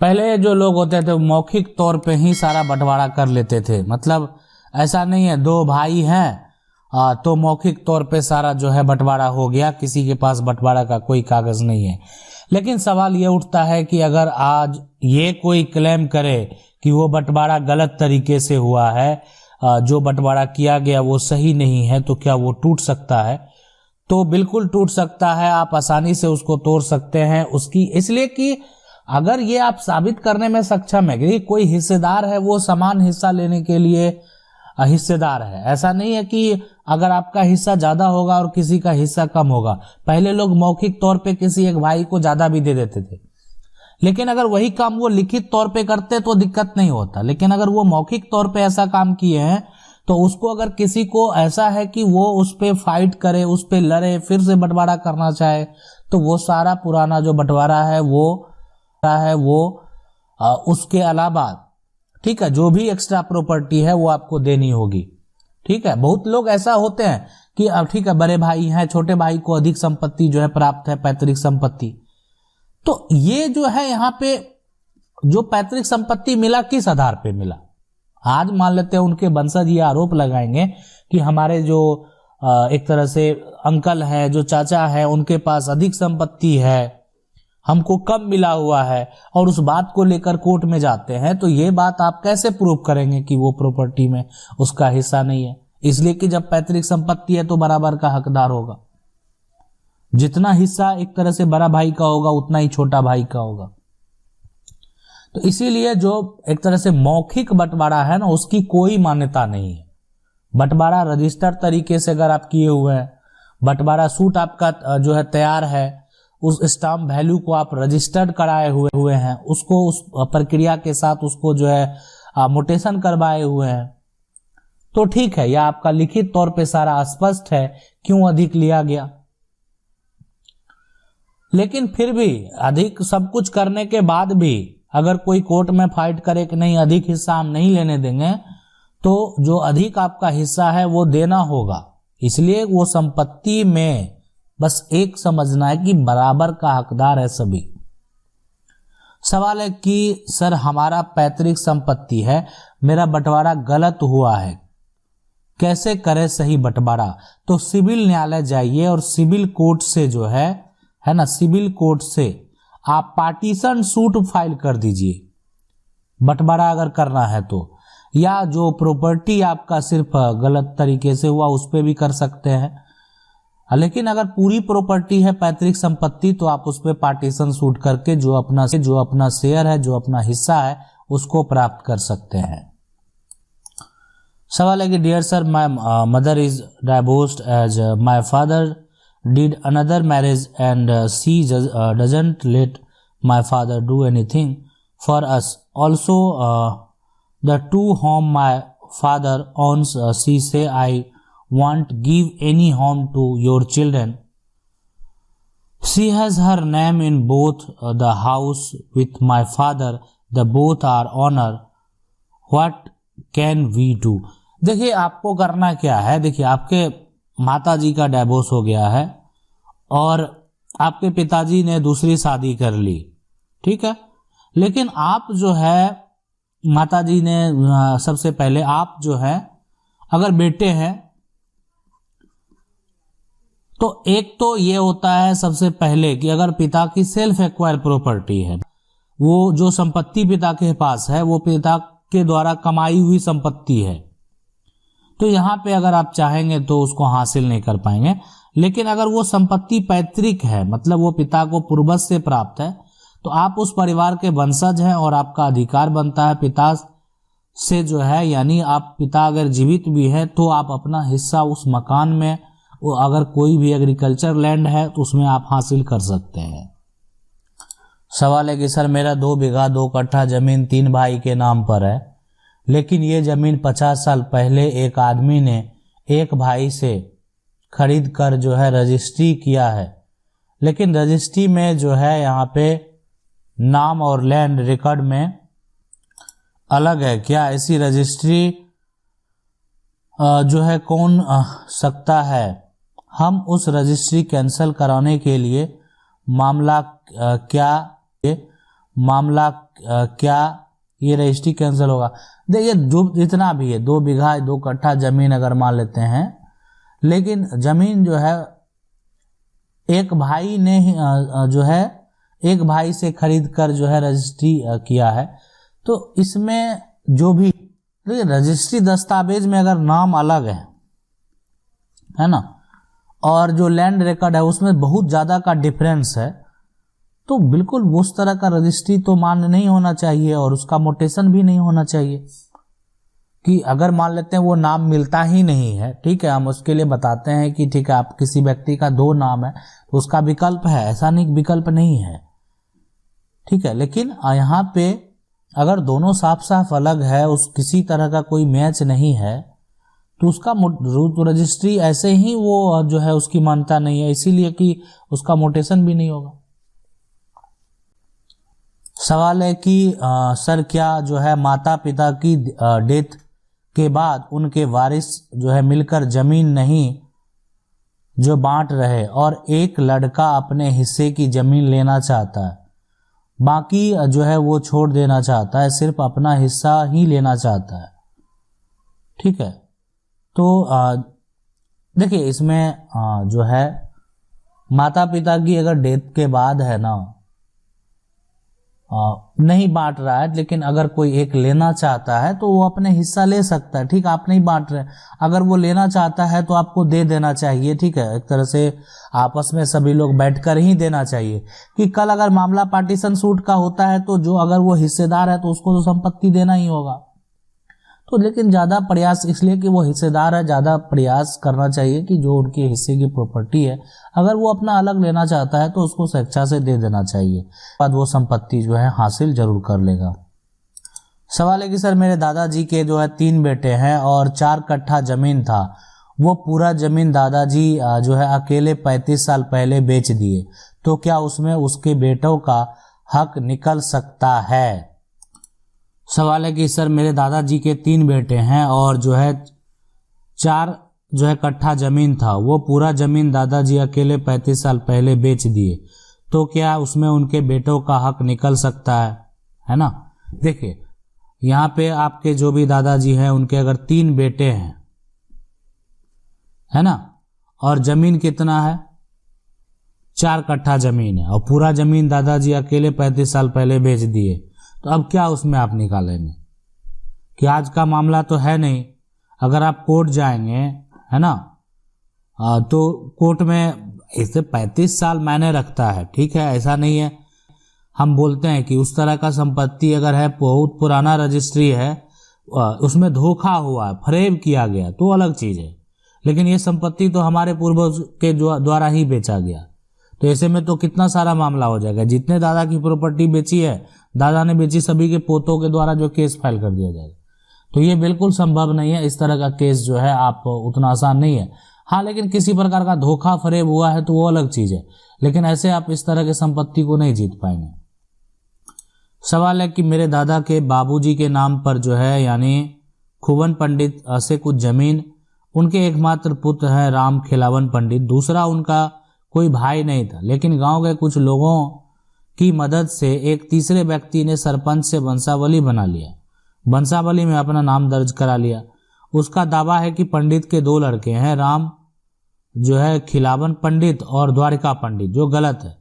पहले जो लोग होते थे मौखिक तौर पे ही सारा बंटवारा कर लेते थे, मतलब ऐसा नहीं है दो भाई हैं तो मौखिक तौर पे सारा जो है बंटवारा हो गया, किसी के पास बंटवारा का कोई कागज नहीं है। लेकिन सवाल ये उठता है कि अगर आज ये कोई क्लेम करे कि वो बंटवारा गलत तरीके से हुआ है, जो बंटवारा किया गया वो सही नहीं है, तो क्या वो टूट सकता है? तो बिल्कुल टूट सकता है, आप आसानी से उसको तोड़ सकते हैं उसकी, इसलिए कि अगर ये आप साबित करने में सक्षम है कि कोई हिस्सेदार है वो समान हिस्सा लेने के लिए हिस्सेदार है। ऐसा नहीं है कि अगर आपका हिस्सा ज्यादा होगा और किसी का हिस्सा कम होगा। पहले लोग मौखिक तौर पे किसी एक भाई को ज्यादा भी दे देते थे, लेकिन अगर वही काम वो लिखित तौर पे करते तो दिक्कत नहीं होता। लेकिन अगर वो मौखिक तौर पे ऐसा काम किए हैं तो उसको अगर किसी को ऐसा है कि वो उस पे फाइट करे, उस पे लड़े, फिर से बंटवारा करना चाहे, तो वो सारा पुराना जो बंटवारा है वो उसके अलावा ठीक है जो भी एक्स्ट्रा प्रॉपर्टी है वो आपको देनी होगी। ठीक है, बहुत लोग ऐसा होते हैं कि अब ठीक है बड़े भाई हैं, छोटे भाई को अधिक संपत्ति जो है प्राप्त है, पैतृक संपत्ति, तो ये जो है यहाँ पे जो पैतृक संपत्ति मिला किस आधार पे मिला? आज मान लेते हैं उनके वंशज ये आरोप लगाएंगे कि हमारे जो एक तरह से अंकल है, जो चाचा है, उनके पास अधिक संपत्ति है, हमको कम मिला हुआ है, और उस बात को लेकर कोर्ट में जाते हैं, तो ये बात आप कैसे प्रूव करेंगे कि वो प्रॉपर्टी में उसका हिस्सा नहीं है? इसलिए कि जब पैतृक संपत्ति है तो बराबर का हकदार होगा, जितना हिस्सा एक तरह से बड़ा भाई का होगा उतना ही छोटा भाई का होगा। तो इसीलिए जो एक तरह से मौखिक बंटवारा है ना, उसकी कोई मान्यता नहीं है। बंटवारा रजिस्टर्ड तरीके से अगर आप किए हुए हैं, बंटवारा सूट आपका जो है तैयार है, उस स्टाम्प वैल्यू को आप रजिस्टर्ड कराए हुए हैं, उसको उस प्रक्रिया के साथ उसको जो है मोटेशन करवाए हुए हैं, तो ठीक है, यह आपका लिखित तौर पे सारा स्पष्ट है क्यों अधिक लिया गया। लेकिन फिर भी अधिक सब कुछ करने के बाद भी अगर कोई कोर्ट में फाइट करे कि नहीं अधिक हिस्सा हम नहीं लेने देंगे, तो जो अधिक आपका हिस्सा है वो देना होगा। इसलिए वो संपत्ति में बस एक समझना है कि बराबर का हकदार है सभी। सवाल है कि सर हमारा पैतृक संपत्ति है, मेरा बंटवारा गलत हुआ है, कैसे करें सही बंटवारा? तो सिविल न्यायालय जाइए और सिविल कोर्ट से जो है ना, सिविल कोर्ट से आप पार्टीशन सूट फाइल कर दीजिए बंटवारा अगर करना है तो, या जो प्रॉपर्टी आपका सिर्फ गलत तरीके से हुआ उस पर भी कर सकते हैं। लेकिन अगर पूरी प्रॉपर्टी है पैतृक संपत्ति तो आप उस पर पार्टीशन सूट करके जो अपना शेयर है, जो अपना हिस्सा है, उसको प्राप्त कर सकते हैं। सवाल है कि dear sir my mother is divorced as my father did another marriage and she doesn't let my father do anything for us. Also the two home my father owns, she say I won't give any home to your children. She has her name in both the house with my father, the both are owner. What can we do? देखिए आपको करना क्या है, देखिए आपके माता जी का divorce हो गया है और आपके पिताजी ने दूसरी शादी कर ली, ठीक है, लेकिन आप जो है माता जी ने सबसे पहले आप जो है अगर बेटे हैं तो एक तो ये होता है सबसे पहले कि अगर पिता की सेल्फ एक्वायर प्रॉपर्टी है, वो जो संपत्ति पिता के पास है वो पिता के द्वारा कमाई हुई संपत्ति है, तो यहाँ पे अगर आप चाहेंगे तो उसको हासिल नहीं कर पाएंगे। लेकिन अगर वो संपत्ति पैतृक है, मतलब वो पिता को पूर्वज से प्राप्त है, तो आप उस परिवार के वंशज हैं और आपका अधिकार बनता है पिता से जो है, यानी आप पिता अगर जीवित भी हैं तो आप अपना हिस्सा उस मकान में, अगर कोई भी एग्रीकल्चर लैंड है तो उसमें आप हासिल कर सकते हैं। सवाल है कि सर मेरा 2 बीघा 2 कट्ठा जमीन 3 भाई के नाम पर है, लेकिन ये जमीन 50 साल पहले एक आदमी ने एक भाई से खरीद कर जो है रजिस्ट्री किया है, लेकिन रजिस्ट्री में जो है यहाँ पे नाम और लैंड रिकॉर्ड में अलग है, क्या ऐसी रजिस्ट्री जो है कौन सकता है? हम उस रजिस्ट्री कैंसिल कराने के लिए मामला क्या मामला क्या ये रजिस्ट्री कैंसिल होगा? देखिए जो जितना भी है 2 बीघा 2 कट्ठा जमीन अगर मान लेते हैं, लेकिन जमीन जो है एक भाई ने जो है एक भाई से खरीद कर जो है रजिस्ट्री किया है, तो इसमें जो भी रजिस्ट्री दस्तावेज में अगर नाम अलग है ना, और जो लैंड रिकॉर्ड है उसमें बहुत ज़्यादा का डिफरेंस है, तो बिल्कुल उस तरह का रजिस्ट्री तो मान्य नहीं होना चाहिए और उसका मोटेशन भी नहीं होना चाहिए। कि अगर मान लेते हैं वो नाम मिलता ही नहीं है, ठीक है, हम उसके लिए बताते हैं कि ठीक है आप किसी व्यक्ति का 2 नाम है तो उसका विकल्प है, ऐसा नहीं विकल्प नहीं है, ठीक है। लेकिन यहाँ पे अगर दोनों साफ साफ अलग है, उस किसी तरह का कोई मैच नहीं है, तो उसका रजिस्ट्री ऐसे ही वो जो है उसकी मान्यता नहीं है, इसीलिए कि उसका मोटेशन भी नहीं होगा। सवाल है कि सर क्या जो है माता पिता की डेथ के बाद उनके वारिस जो है मिलकर जमीन नहीं जो बांट रहे और एक लड़का अपने हिस्से की जमीन लेना चाहता है, बाकी जो है वो छोड़ देना चाहता है, सिर्फ अपना हिस्सा ही लेना चाहता है, ठीक है। तो देखिए इसमें जो है माता पिता की अगर डेथ के बाद है ना नहीं बांट रहा है, लेकिन अगर कोई एक लेना चाहता है तो वो अपने हिस्सा ले सकता है, ठीक, आप नहीं बांट रहे, अगर वो लेना चाहता है तो आपको दे देना चाहिए, ठीक है। एक तरह से आपस में सभी लोग बैठकर ही देना चाहिए कि कल अगर मामला पार्टीशन सूट का होता है तो जो अगर वो हिस्सेदार है तो उसको तो संपत्ति देना ही होगा। तो लेकिन ज़्यादा प्रयास इसलिए कि वो हिस्सेदार है, ज़्यादा प्रयास करना चाहिए कि जो उनके हिस्से की प्रॉपर्टी है अगर वो अपना अलग लेना चाहता है तो उसको स्वेच्छा से दे देना चाहिए, बाद वो संपत्ति जो है हासिल जरूर कर लेगा। सवाल है कि सर मेरे दादाजी के जो है 3 बेटे हैं और 4 कट्ठा जमीन था, वो पूरा जमीन दादाजी जो है अकेले 35 साल पहले बेच दिए, तो क्या उसमें उसके बेटों का हक निकल सकता है? सवाल है कि सर मेरे दादाजी के 3 बेटे हैं और जो है 4 जो है कट्ठा जमीन था, वो पूरा जमीन दादाजी अकेले 35 साल पहले बेच दिए, तो क्या उसमें उनके बेटों का हक निकल सकता है ना। देखिए यहाँ पे आपके जो भी दादाजी हैं उनके अगर 3 बेटे हैं, है ना, और जमीन कितना है 4 कट्ठा जमीन है और पूरा जमीन दादाजी अकेले 35 साल पहले बेच दिए, तो अब क्या उसमें आप निकालेंगे? कि आज का मामला तो है नहीं, अगर आप कोर्ट जाएंगे, है ना, तो कोर्ट में इसे 35 साल मायने रखता है, ठीक है, ऐसा नहीं है। हम बोलते हैं कि उस तरह का संपत्ति अगर है, बहुत पुराना रजिस्ट्री है, उसमें धोखा हुआ है, फरेब किया गया, तो अलग चीज़ है, लेकिन ये संपत्ति तो हमारे पूर्वज के द्वारा ही बेचा गया, तो ऐसे में तो कितना सारा मामला हो जाएगा। जितने दादा की प्रॉपर्टी बेची है, दादा ने बेची, सभी के पोतों के द्वारा जो केस फाइल कर दिया जाएगा, तो ये बिल्कुल संभव नहीं है। इस तरह का केस जो है आप उतना आसान नहीं है। हाँ, लेकिन किसी प्रकार का धोखा फरेब हुआ है तो वो अलग चीज है, लेकिन ऐसे आप इस तरह के संपत्ति को नहीं जीत पाएंगे। सवाल है कि मेरे दादा के बाबूजी के नाम पर जो है यानी खुवन पंडित से कुछ जमीन, उनके एकमात्र पुत्र हैं राम खिलावन पंडित, दूसरा उनका कोई भाई नहीं था, लेकिन गांव के कुछ लोगों की मदद से एक तीसरे व्यक्ति ने सरपंच से वंशावली बना लिया, वंशावली में अपना नाम दर्ज करा लिया। उसका दावा है कि पंडित के 2 लड़के हैं, राम जो है खिलावन पंडित और द्वारिका पंडित, जो गलत है।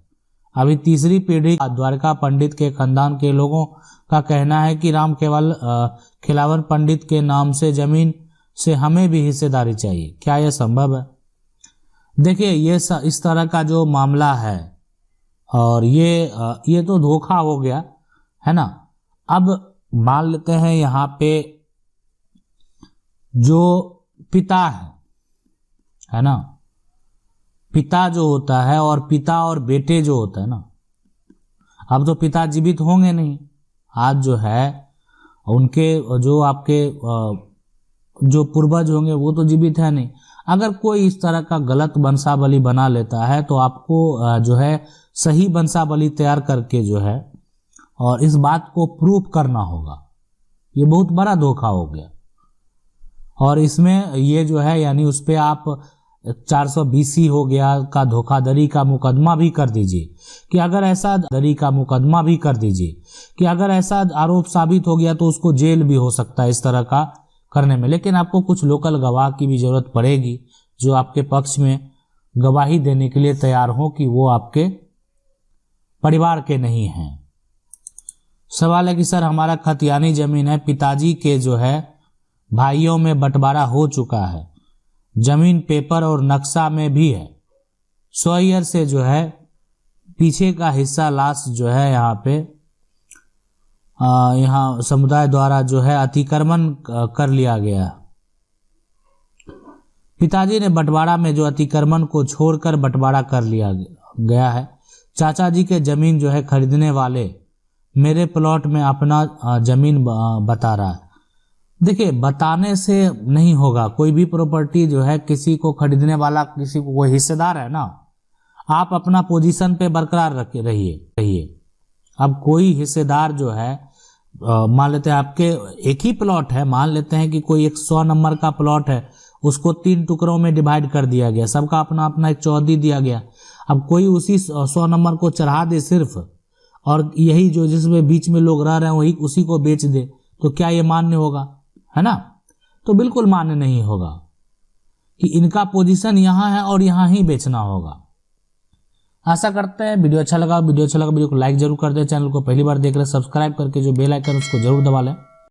अभी तीसरी पीढ़ी द्वारिका पंडित के खानदान के लोगों का कहना है कि राम केवल खिलावन पंडित के नाम से जमीन से हमें भी हिस्सेदारी चाहिए। क्या यह संभव है? देखिए ये इस तरह का जो मामला है और ये तो धोखा हो गया, है ना। अब मान लेते हैं यहाँ पे जो पिता है ना, पिता जो होता है और पिता और बेटे जो होता है ना, अब तो पिता जीवित होंगे नहीं, आज जो है उनके जो आपके जो पूर्वज होंगे वो तो जीवित है नहीं। अगर कोई इस तरह का गलत वंशावली बना लेता है तो आपको जो है सही वंशावली तैयार करके जो है और इस बात को प्रूफ करना होगा। ये बहुत बड़ा धोखा हो गया और इसमें ये जो है यानी उस पे आप 420 हो गया का धोखाधड़ी का मुकदमा भी कर दीजिए, कि अगर ऐसा दरी का मुकदमा भी कर दीजिए कि अगर ऐसा आरोप साबित हो गया तो उसको जेल भी हो सकता है इस तरह का करने में। लेकिन आपको कुछ लोकल गवाह की भी जरूरत पड़ेगी जो आपके पक्ष में गवाही देने के लिए तैयार हो कि वो आपके परिवार के नहीं हैं। सवाल है कि सर हमारा खतियानी जमीन है, पिताजी के जो है भाइयों में बंटवारा हो चुका है, जमीन पेपर और नक्शा में भी है, 100 ईयर से जो है पीछे का हिस्सा लाश जो है यहाँ पे यहाँ समुदाय द्वारा जो है अतिक्रमण कर लिया गया। पिताजी ने बंटवारा में जो अतिक्रमण को छोड़कर बंटवारा कर लिया गया है। चाचा जी के जमीन जो है खरीदने वाले मेरे प्लॉट में अपना जमीन बता रहा है। देखिए, बताने से नहीं होगा, कोई भी प्रॉपर्टी जो है किसी को खरीदने वाला, किसी को कोई हिस्सेदार है ना, आप अपना पोजीशन पे बरकरार रहिए। अब कोई हिस्सेदार जो है मान लेते हैं आपके एक ही प्लॉट है, मान लेते हैं कि कोई 100 नंबर का प्लॉट है, उसको 3 टुकड़ों में डिवाइड कर दिया गया, सबका अपना अपना एक चौहदी दिया गया। अब कोई उसी 100 नंबर को चढ़ा दे सिर्फ, और यही जो जिसमें बीच में लोग रह रहे हैं वही उसी को बेच दे, तो क्या ये मान्य होगा? है ना? तो बिल्कुल मान्य नहीं होगा कि इनका पोजीशन यहाँ है और यहाँ ही बेचना होगा। आशा करते हैं वीडियो अच्छा लगा वीडियो को लाइक जरूर कर दें। चैनल को पहली बार देख रहे सब्सक्राइब करके जो बेल आइकन उसको जरूर दबा लें।